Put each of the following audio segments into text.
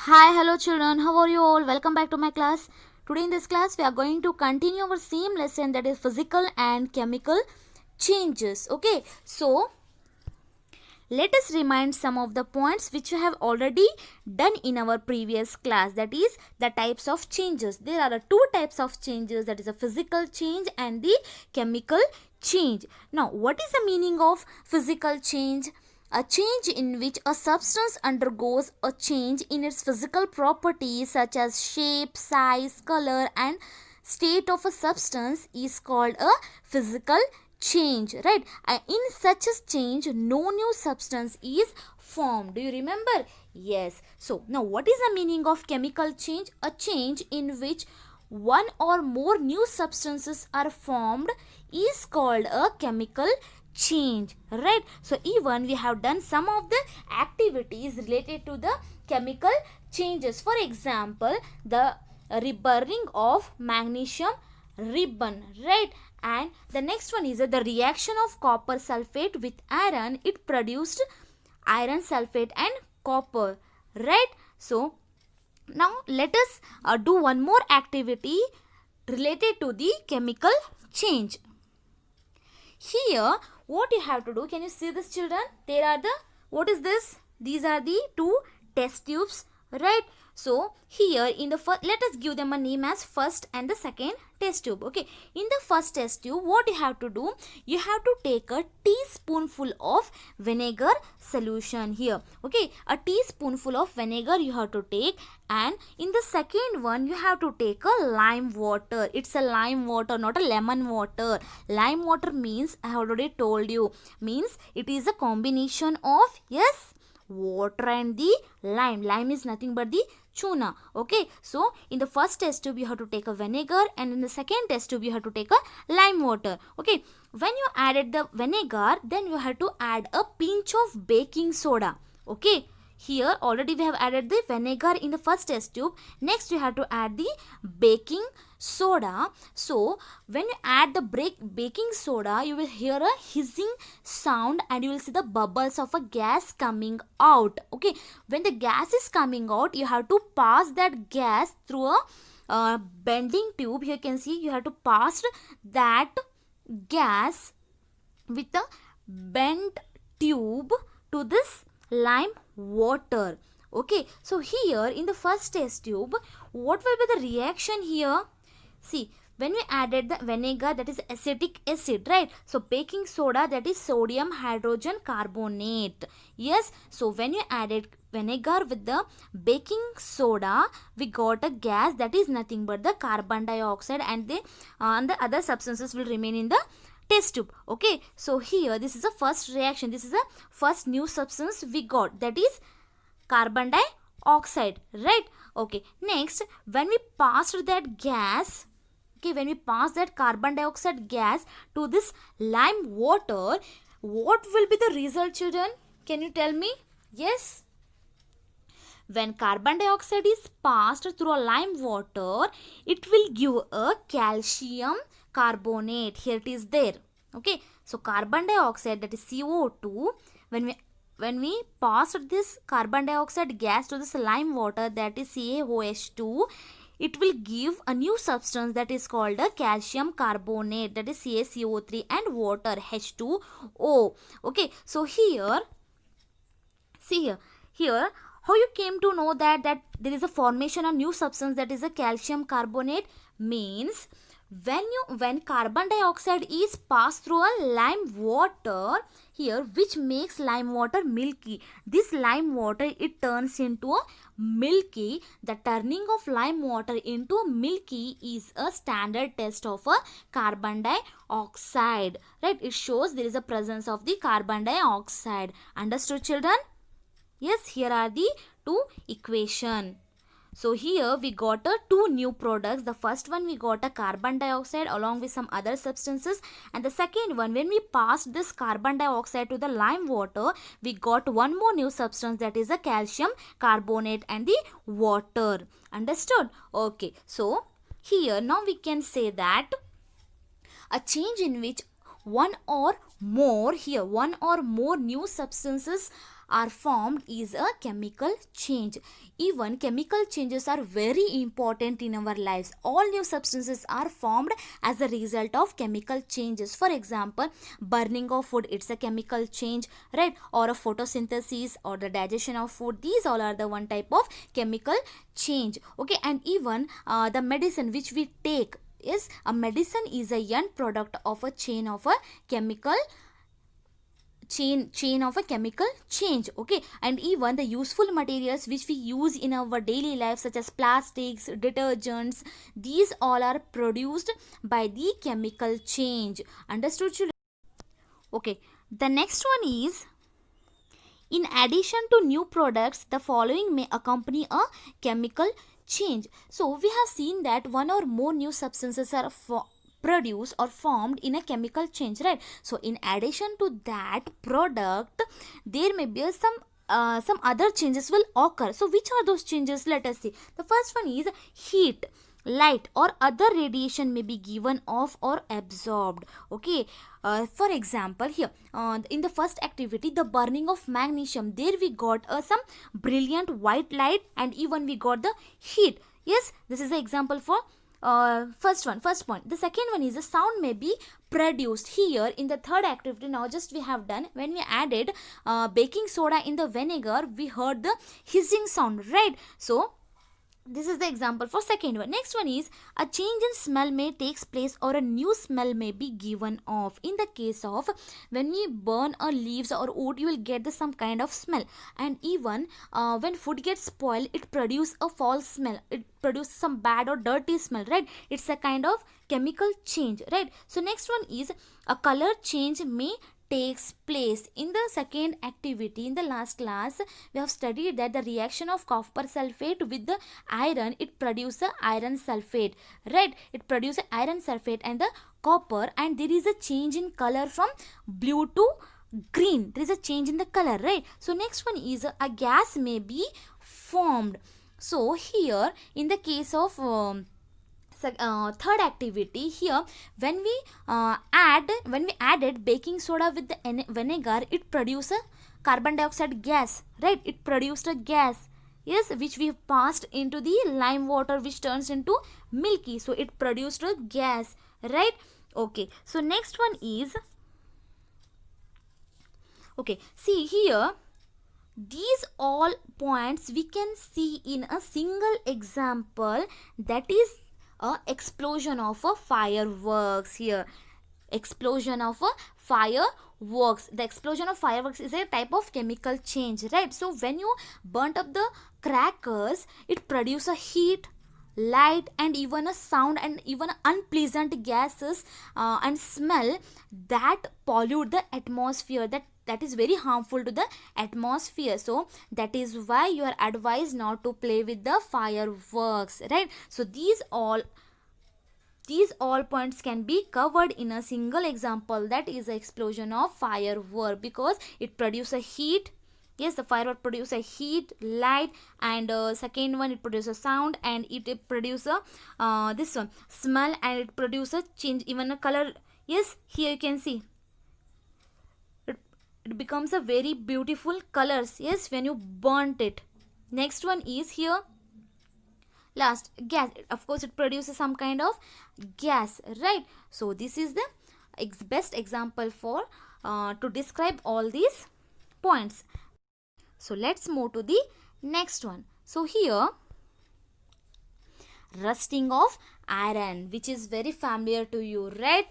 Hi, hello children. How are you all? Welcome back to my class. Today in this class we are going to continue our same lesson, that is physical and chemical changes. Okay, so let us remind some of the points which we have already done in our previous class, that is the types of changes. There are two types of changes, that is a physical change and the chemical change. Now what is the meaning of physical change? A change in which a substance undergoes a change in its physical properties such as shape, size, color and state of a substance is called a physical change, right? And in such a change no new substance is formed. Do you remember? Yes. So now what is the meaning of chemical change? A change in which one or more new substances are formed is called a chemical change, right? So even we have done some of the activities related to the chemical changes. For example, the reburning of magnesium ribbon, right? And the next one is the reaction of copper sulfate with iron, it produced iron sulfate and copper, right? So now let us do one more activity related to the chemical change. Here what you have to do, can you see this children? There are the, what is this? These are the two test tubes, right? So here in the first, let us give them a name as first and the second test tube. Okay, in the first test tube what you have to do, you have to take a teaspoonful of vinegar solution here. Okay, a teaspoonful of vinegar you have to take, and in the second one you have to take a lime water. It's a lime water, not a lemon water. Lime water means, I have already told you, means it is a combination of, yes, water and the lime. Lime is nothing but the tuna. Okay, so in the first test tube you have to take a vinegar, and in the second test tube you have to take a lime water. Okay, when you added the vinegar, then you have to add a pinch of baking soda. Okay, here already we have added the vinegar in the first test tube. Next you have to add the baking soda. So when you add the baking soda, you will hear a hissing sound and you will see the bubbles of a gas coming out. Okay, when the gas is coming out, you have to pass that gas through a bending tube. Here you can see you have to pass that gas with a bent tube to this lime water. Okay, so here in the first test tube, what will be the reaction here? See, when we added the vinegar, that is acetic acid, right? So baking soda, that is sodium hydrogen carbonate. Yes, so when you added vinegar with the baking soda, we got a gas that is nothing but the carbon dioxide, and the other substances will remain in the test tube. Okay, so here this is the first reaction, this is the first new substance we got, that is carbon dioxide, right? Okay, next when we passed that gas, okay, when we pass that carbon dioxide gas to this lime water, what will be the result, children? Can you tell me? Yes, when carbon dioxide is passed through a lime water, it will give a calcium carbonate. Here it is there. Okay, so carbon dioxide, that is CO2, when we passed this carbon dioxide gas to this lime water, that is CaOH2, it will give a new substance that is called a calcium carbonate, that is CaCO3 and water H2O. Okay, so here, see here how you came to know that there is a formation of new substance that is a calcium carbonate, means when carbon dioxide is passed through a lime water here, which makes lime water milky, this lime water, it turns into a milky. The turning of lime water into milky is a standard test of a carbon dioxide, right? It shows there is a presence of the carbon dioxide. Understood, children? Yes, here are the two equation. So here we got two new products. The first one we got a carbon dioxide along with some other substances, and the second one, when we passed this carbon dioxide to the lime water, we got one more new substance, that is a calcium carbonate and the water. Understood? Okay, so here now we can say that a change in which one or more new substances are formed is a chemical change. Even chemical changes are very important in our lives. All new substances are formed as a result of chemical changes. For example, burning of food, it's a chemical change, right? Or a photosynthesis or the digestion of food, these all are the one type of chemical change. Okay, and even the medicine which we take, yes, a medicine is a end product of a chain of a chemical chain of a chemical change. Okay, and even the useful materials which we use in our daily life, such as plastics, detergents, these all are produced by the chemical change. Understood, children? Okay, the next one is, in addition to new products, the following may accompany a chemical change. So we have seen that one or more new substances are produced or formed in a chemical change, right? So in addition to that product, there may be some other changes will occur. So which are those changes? Let us see. The first one is heat, light or other radiation may be given off or absorbed. Okay, for example, here in the first activity, the burning of magnesium, there we got some brilliant white light and even we got the heat. Yes, this is the example for first point. The second one is the sound may be produced. Here in the third activity, now just we have done, when we added baking soda in the vinegar, we heard the hissing sound, right? So this is the example for second one. Next one is, a change in smell may takes place or a new smell may be given off. In the case of when we burn leaves or wood, you will get some kind of smell. And even when food gets spoiled, it produces a false smell. It produces some bad or dirty smell, right? It's a kind of chemical change, right? So next one is, a color change may takes place. In the second activity, in the last class, we have studied that the reaction of copper sulfate with the iron, it produces iron sulfate, right? It produces iron sulfate and the copper, and there is a change in color from blue to green. There is a change in the color, right? So next one is, a gas may be formed. So here in the case of third activity, here when we added baking soda with the vinegar, it produced a carbon dioxide gas, right? It produced a gas, yes, which we passed into the lime water, which turns into milky, so it produced a gas, right? Okay, so next one is, okay, see here, these all points we can see in a single example, that is a explosion of a fireworks. Here, explosion of a fireworks. The explosion of fireworks is a type of chemical change, right? So when you burnt up the crackers, it produces a heat, light and even a sound and even unpleasant gases and smell that pollute the atmosphere, that is very harmful to the atmosphere. So that is why you are advised not to play with the fireworks, right? So these all points can be covered in a single example, that is the explosion of firework, because it produces heat. Yes, the firework produces a heat, light, and second one, it produces sound, and it produces this one smell, and it produces change, even a color. Yes, here you can see it becomes a very beautiful colors, yes, when you burnt it. Next one is here, last, gas. Of course, it produces some kind of gas, right? So this is the best example for to describe all these points. So let's move to the next one. So here, rusting of iron, which is very familiar to you, right?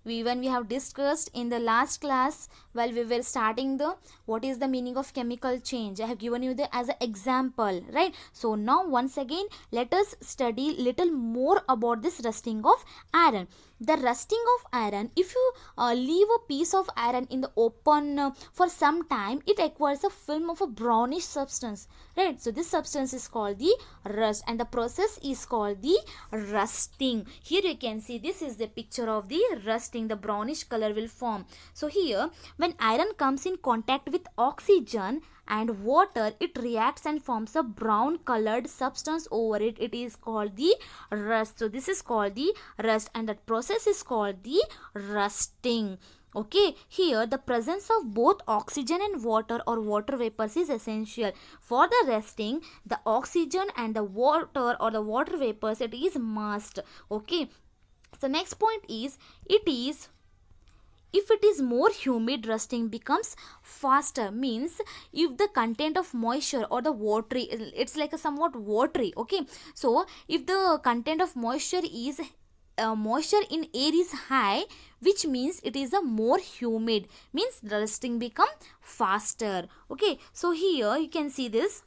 When we have discussed in the last class, while we were starting the what is the meaning of chemical change, I have given you the as an example, right? So now once again, let us study little more about this rusting of iron. The rusting of iron, if you leave a piece of iron in the open for some time, it acquires a film of a brownish substance, right? So this substance is called the rust, and the process is called the rusting. Here you can see, this is the picture of the rusting. The brownish color will form. So here, when iron comes in contact with oxygen and water, it reacts and forms a brown colored substance over it. It is called the rust. So this is called the rust, and that process is called the rusting. Okay, here the presence of both oxygen and water or water vapors is essential. For the resting, the oxygen and the water or the water vapors, it is must. Okay, so next point is, it is, if it is more humid, rusting becomes faster. Means if the content of moisture or the watery, it's like a somewhat watery. Okay, so if the content of moisture is moisture in air is high, which means it is a more humid, means the rusting become faster. Okay, so here you can see this,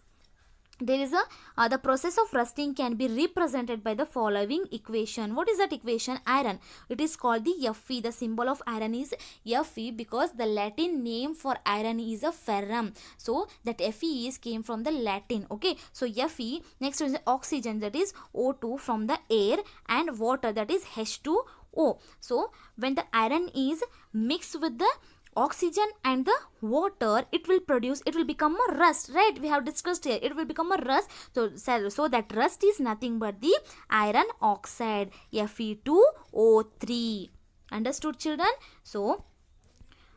there is a the process of rusting can be represented by the following equation. What is that equation? Iron. It is called the Fe. The symbol of iron is Fe because the Latin name for iron is a ferrum. So that Fe is came from the Latin. Okay, so Fe. Next is oxygen, that is O2 from the air, and water, that is H2O. So when the iron is mixed with the oxygen and the water, it will become a rust, right? We have discussed here, it will become a rust. So that rust is nothing but the iron oxide, Fe2O3. Understood, children? So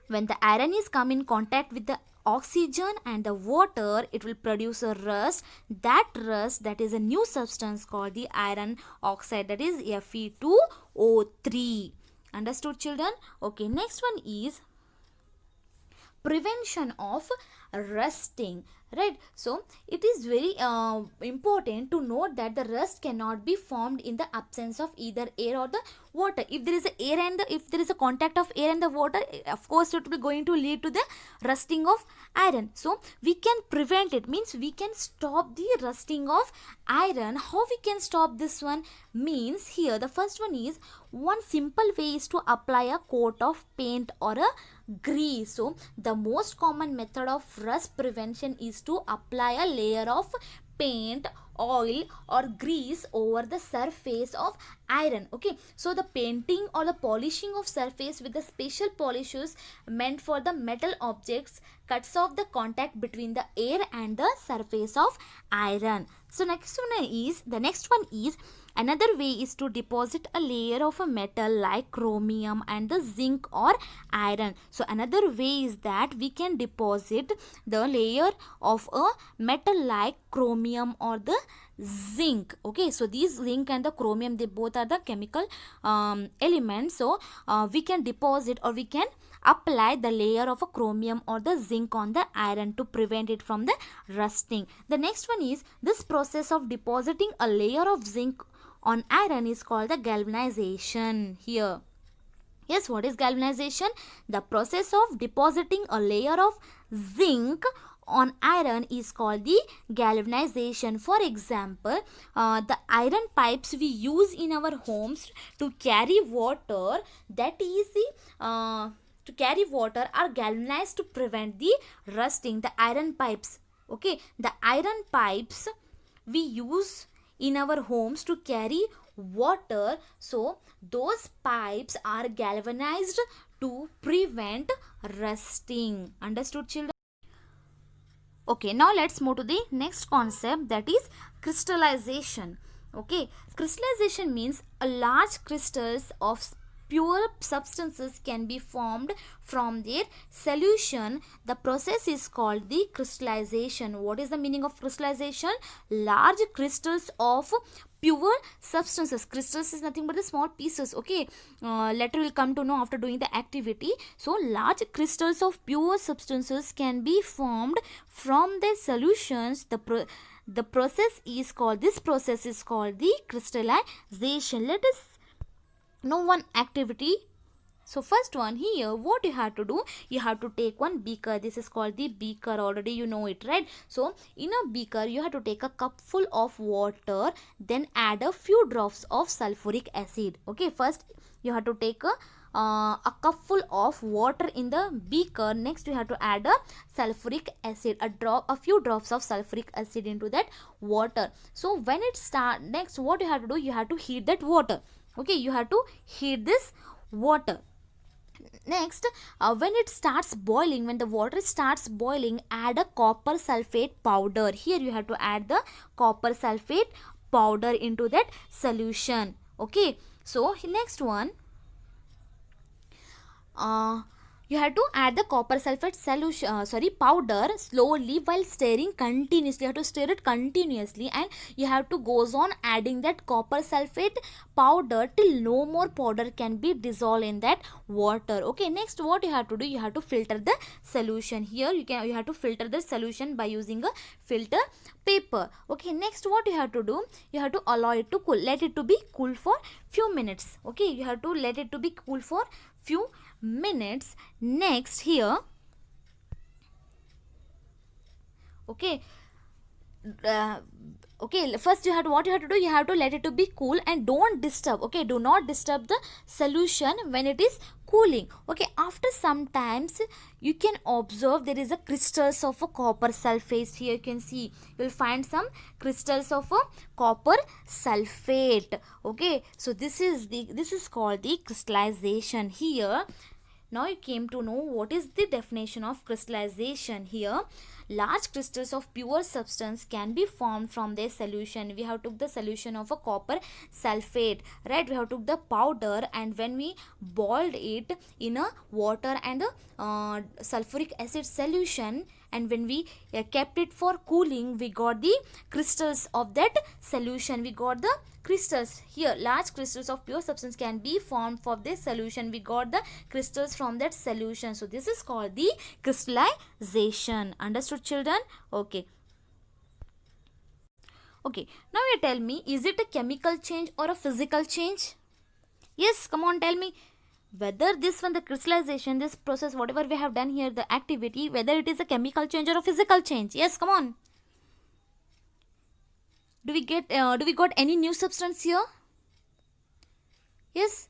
when the iron is come in contact with the oxygen and the water, it will produce a rust. That rust, that is a new substance called the iron oxide, that is Fe2O3. Understood, children? Okay, next one is prevention of rusting, right? So it is very important to note that the rust cannot be formed in the absence of either air or the water. If there is a air and if there is a contact of air and the water, of course it will going to lead to the rusting of iron. So we can prevent it, means we can stop the rusting of iron. How we can stop this one? Means here the first one is, one simple way is to apply a coat of paint or a grease. So the most common method of rust prevention is to apply a layer of paint, oil or grease over the surface of iron. Okay, so the painting or the polishing of surface with the special polishes meant for the metal objects cuts off the contact between the air and the surface of iron. So the next one is another way is to deposit a layer of a metal like chromium and the zinc or iron. So another way is that we can deposit the layer of a metal like chromium or the zinc. Okay, so these zinc and the chromium, they both are the chemical elements. So we can deposit or we can apply the layer of a chromium or the zinc on the iron to prevent it from the rusting. The next one is, this process of depositing a layer of zinc on iron is called the galvanization. Here, yes, what is galvanization? The process of depositing a layer of zinc on iron is called the galvanization. For example, the iron pipes we use in our homes to carry water, that is the to carry water, are galvanized to prevent the rusting. The iron pipes, okay, the iron pipes we use in our homes to carry water, so those pipes are galvanized to prevent rusting. Understood, children? Okay, now let's move to the next concept, that is crystallization. Okay, crystallization means a large crystals of pure substances can be formed from their solution. The process is called the crystallization. What is the meaning of crystallization? Large crystals of pure substances. Crystals is nothing but the small pieces. Okay, later we'll come to know after doing the activity. So large crystals of pure substances can be formed from their solutions. This process is called the crystallization. Let us know one activity. So first one, here what you have to do, you have to take one beaker. This is called the beaker, already you know it, right? So in a beaker you have to take a cup full of water, then add a few drops of sulfuric acid. Okay, first you have to take a cup full of water in the beaker. Next you have to add a sulfuric acid, a few drops of sulfuric acid into that water. So when it start, next what you have to do, you have to heat that water. Okay, you have to heat this water. Next, when it starts boiling, when the water starts boiling, add a copper sulfate powder. Here you have to add the copper sulfate powder into that solution. Okay, so next one, you have to add the copper sulfate solution powder slowly while stirring continuously. You have to stir it continuously, and you have to goes on adding that copper sulfate powder till no more powder can be dissolved in that water. Okay, next what you have to do, you have to filter the solution. Here you have to filter the solution by using a filter paper. Okay, next what you have to do, you have to allow it to cool, let it to be cool for few minutes. Okay, you have to let it to be cool for few minutes. Next here, okay, okay, first you have to, what you have to do, you have to let it to be cool and don't disturb. Okay, do not disturb the solution when it is cooling. Okay, after some times you can observe there is a crystals of a copper sulfate. Here you can see, you will find some crystals of a copper sulfate. Okay, so this is called the crystallization. Here now you came to know what is the definition of crystallization. Here, large crystals of pure substance can be formed from their solution. We have took the solution of a copper sulfate, right? We have took the powder, and when we boiled it in a water and a sulfuric acid solution, and when we kept it for cooling, we got the crystals of that solution. We got the crystals. Here, large crystals of pure substance can be formed for this solution. We got the crystals from that solution. So this is called the crystallization. Understood, children? Okay. Okay, now you tell me, is it a chemical change or a physical change? Yes, come on, tell me whether this one, the crystallization, this process, whatever we have done here, the activity, whether it is a chemical change or a physical change. Yes, come on. Do we got any new substance here? Yes,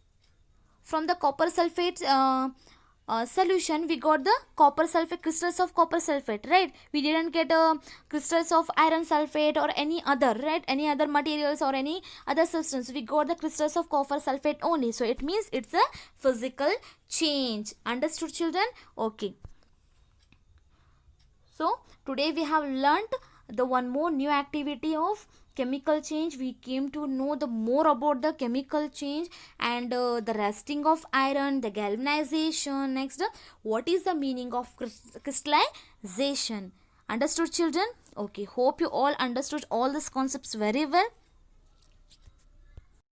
from the copper sulfate solution, we got the copper sulfate, crystals of copper sulfate, right? We didn't get crystals of iron sulfate or any other, right? Any other materials or any other substance. We got the crystals of copper sulfate only. So it means it's a physical change. Understood, children? Okay. So today we have learnt the one more new activity of chemical change. We came to know the more about the chemical change and the rusting of iron, the galvanization. Next, what is the meaning of crystallization? Understood, children? Okay, hope you all understood all these concepts very well.